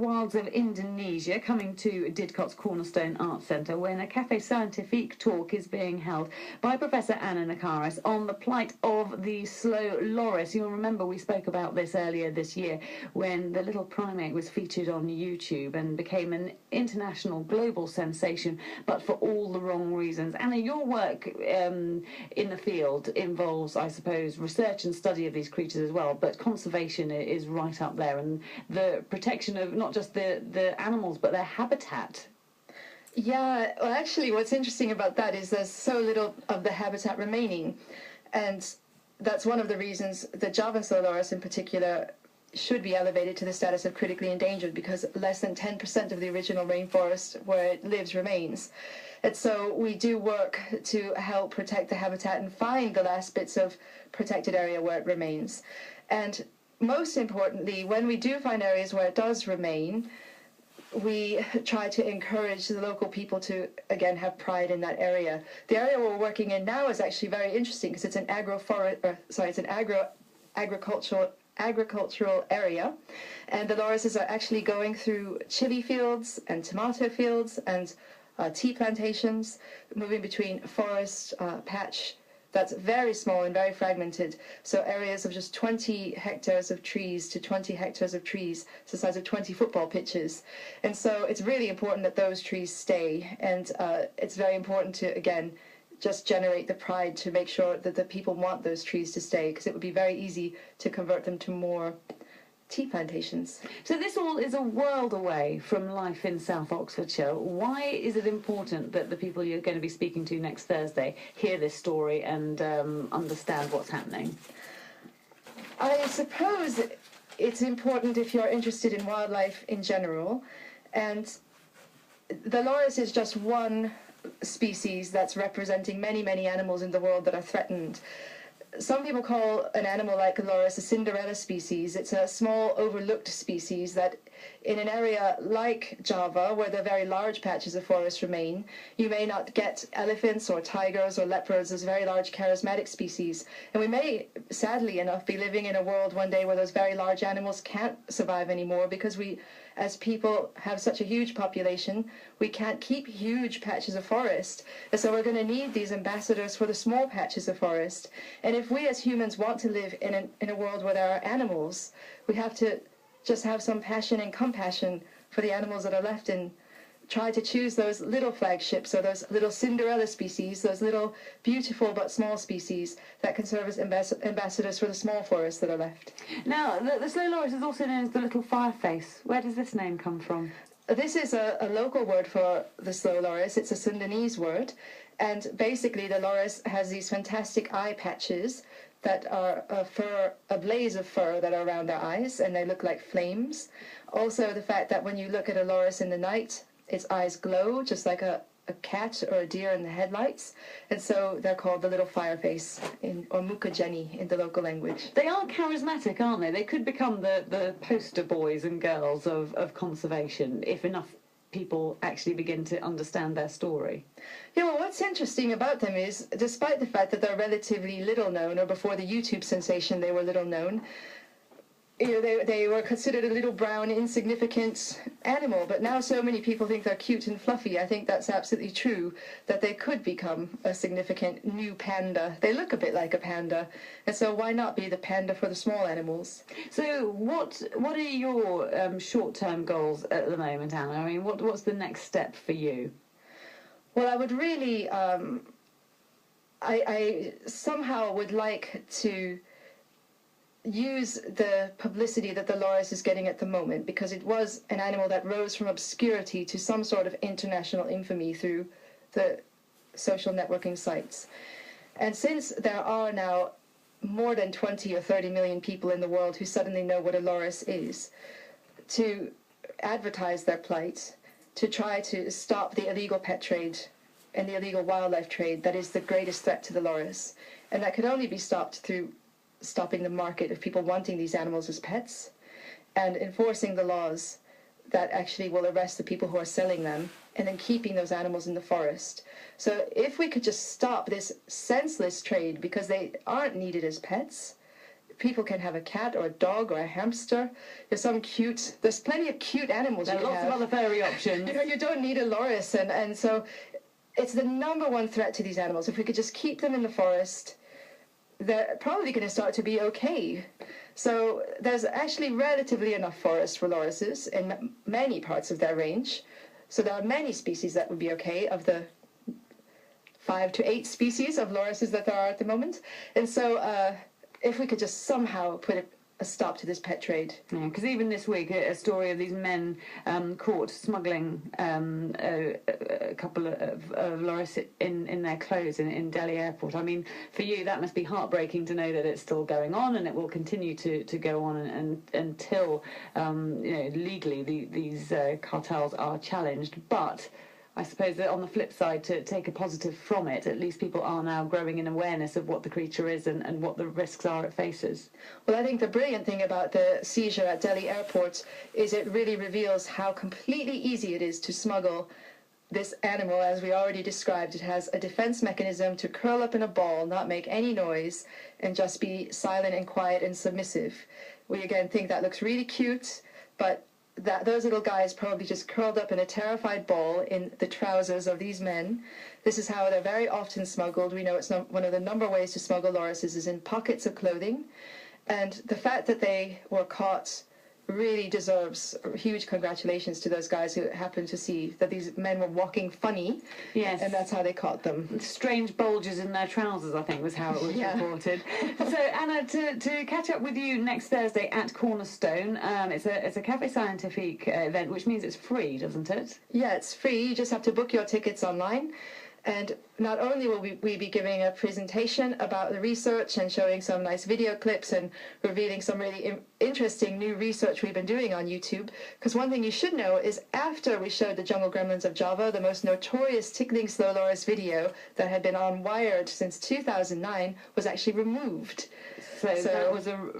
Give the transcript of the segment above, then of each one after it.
wilds of Indonesia, coming to Didcot's Cornerstone Art Centre, when a Café Scientifique talk is being held by Professor Anna Nekaris on the plight of the slow loris. You'll remember we spoke about this earlier this year when the little primate was featured on YouTube and became an international global sensation, but for all the wrong reasons. Anna, your work in the field involves, I suppose, research and study of these creatures as well, but conservation is right up there, and the protection of not just the animals but their habitat. Yeah, well, actually what's interesting about that is there's so little of the habitat remaining, and that's one of the reasons the Javan slow loris in particular should be elevated to the status of critically endangered, because less than 10% of the original rainforest where it lives remains. And so we do work to help protect the habitat and find the last bits of protected area where it remains. And most importantly, when we do find areas where it does remain, we try to encourage the local people to, again, have pride in that area. The area we're working in now is actually very interesting because it's an agricultural area, and the lorises are actually going through chili fields and tomato fields and tea plantations, moving between forest patch that's very small and very fragmented, so areas of just 20 hectares of trees to 20 hectares of trees, it's the size of 20 football pitches. And so it's really important that those trees stay, and it's very important to, again, just generate the pride to make sure that the people want those trees to stay, because it would be very easy to convert them to more tea plantations. So this all is a world away from life in South Oxfordshire. Why is it important that the people you're going to be speaking to next Thursday hear this story and understand what's happening? I suppose it's important if you're interested in wildlife in general, and the loris is just one species that's representing many, many animals in the world that are threatened. Some people call an animal like a loris a Cinderella species. It's a small, overlooked species that in an area like Java, where the very large patches of forest remain, you may not get elephants or tigers or leopards as very large charismatic species. And we may, sadly enough, be living in a world one day where those very large animals can't survive anymore because we, as people, have such a huge population, we can't keep huge patches of forest. And so we're going to need these ambassadors for the small patches of forest. And if we as humans want to live in a world where there are animals, we have to just have some passion and compassion for the animals that are left, and try to choose those little flagships or those little Cinderella species, those little beautiful but small species that can serve as ambassadors for the small forests that are left. Now, the slow loris is also known as the little fireface. Where does this name come from? This is a local word for the slow loris. It's a Sundanese word, and basically the loris has these fantastic eye patches that are a blaze of fur that are around their eyes, and they look like flames. Also, the fact that when you look at a loris in the night, its eyes glow just like a cat or a deer in the headlights, and so they're called the little fireface, or mukajeni in the local language. They are charismatic, aren't they? They could become the poster boys and girls of conservation if enough people actually begin to understand their story. Yeah, well, what's interesting about them is, despite the fact that they're relatively little known, or before the YouTube sensation they were little known, you know, they were considered a little brown, insignificant animal, but now so many people think they're cute and fluffy. I think that's absolutely true, that they could become a significant new panda. They look a bit like a panda, and so why not be the panda for the small animals? So what are your short-term goals at the moment, Anna? I mean, what's the next step for you? Well, I would really, I somehow would like to use the publicity that the loris is getting at the moment, because it was an animal that rose from obscurity to some sort of international infamy through the social networking sites. And since there are now more than 20 or 30 million people in the world who suddenly know what a loris is, to advertise their plight, to try to stop the illegal pet trade and the illegal wildlife trade that is the greatest threat to the loris, and that could only be stopped through stopping the market of people wanting these animals as pets, and enforcing the laws that actually will arrest the people who are selling them, and then keeping those animals in the forest. So if we could just stop this senseless trade, because they aren't needed as pets, people can have a cat or a dog or a hamster. There's plenty of cute animals. There are lots of other furry options. You don't need a loris, and so it's the number one threat to these animals. If we could just keep them in the forest, they're probably going to start to be okay. So there's actually relatively enough forest for lorises in many parts of their range. So there are many species that would be okay of the 5 to 8 species of lorises that there are at the moment. And so if we could just somehow put a stop to this pet trade. Yeah, because even this week, a story of these men caught smuggling a couple of loris in their clothes in Delhi airport. I mean, for you, that must be heartbreaking to know that it's still going on and it will continue to go on until legally these cartels are challenged. But I suppose that on the flip side, to take a positive from it, at least people are now growing in awareness of what the creature is and what the risks are it faces. Well, I think the brilliant thing about the seizure at Delhi airport is it really reveals how completely easy it is to smuggle this animal, as we already described. It has a defense mechanism to curl up in a ball, not make any noise, and just be silent and quiet and submissive. We again think that looks really cute, but those little guys probably just curled up in a terrified ball in the trousers of these men. This is how they're very often smuggled. We know it's one of the number ways to smuggle lorises is in pockets of clothing. And the fact that they were caught really deserves huge congratulations to those guys who happened to see that these men were walking funny. Yes. And that's how they caught them. Strange bulges in their trousers, I think, was how it was reported. So, Anna, to catch up with you next Thursday at Cornerstone, it's a Café Scientifique event, which means it's free, doesn't it? Yeah, it's free. You just have to book your tickets online. And not only will we be giving a presentation about the research and showing some nice video clips and revealing some really interesting new research we've been doing on YouTube, because one thing you should know is after we showed the jungle gremlins of Java, the most notorious tickling slow loris video that had been on Wired since 2009 was actually removed. So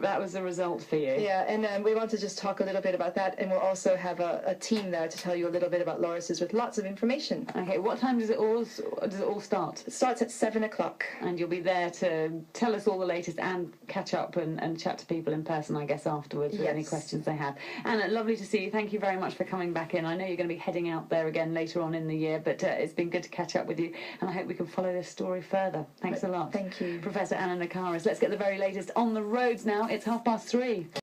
that was a result for you. Yeah, and we want to just talk a little bit about that, and we'll also have a team there to tell you a little bit about lorises with lots of information. Okay, what time does it all start? It starts at 7 o'clock. And you'll be there to tell us all the latest and catch up and chat to people in person, I guess, afterwards with any questions they have. Anna, lovely to see you. Thank you very much for coming back in. I know you're going to be heading out there again later on in the year, but it's been good to catch up with you, and I hope we can follow this story further. Thanks a lot. Thank you. Professor Anna Nekaris. Let's get the very latest on the roads now. It's 3:30.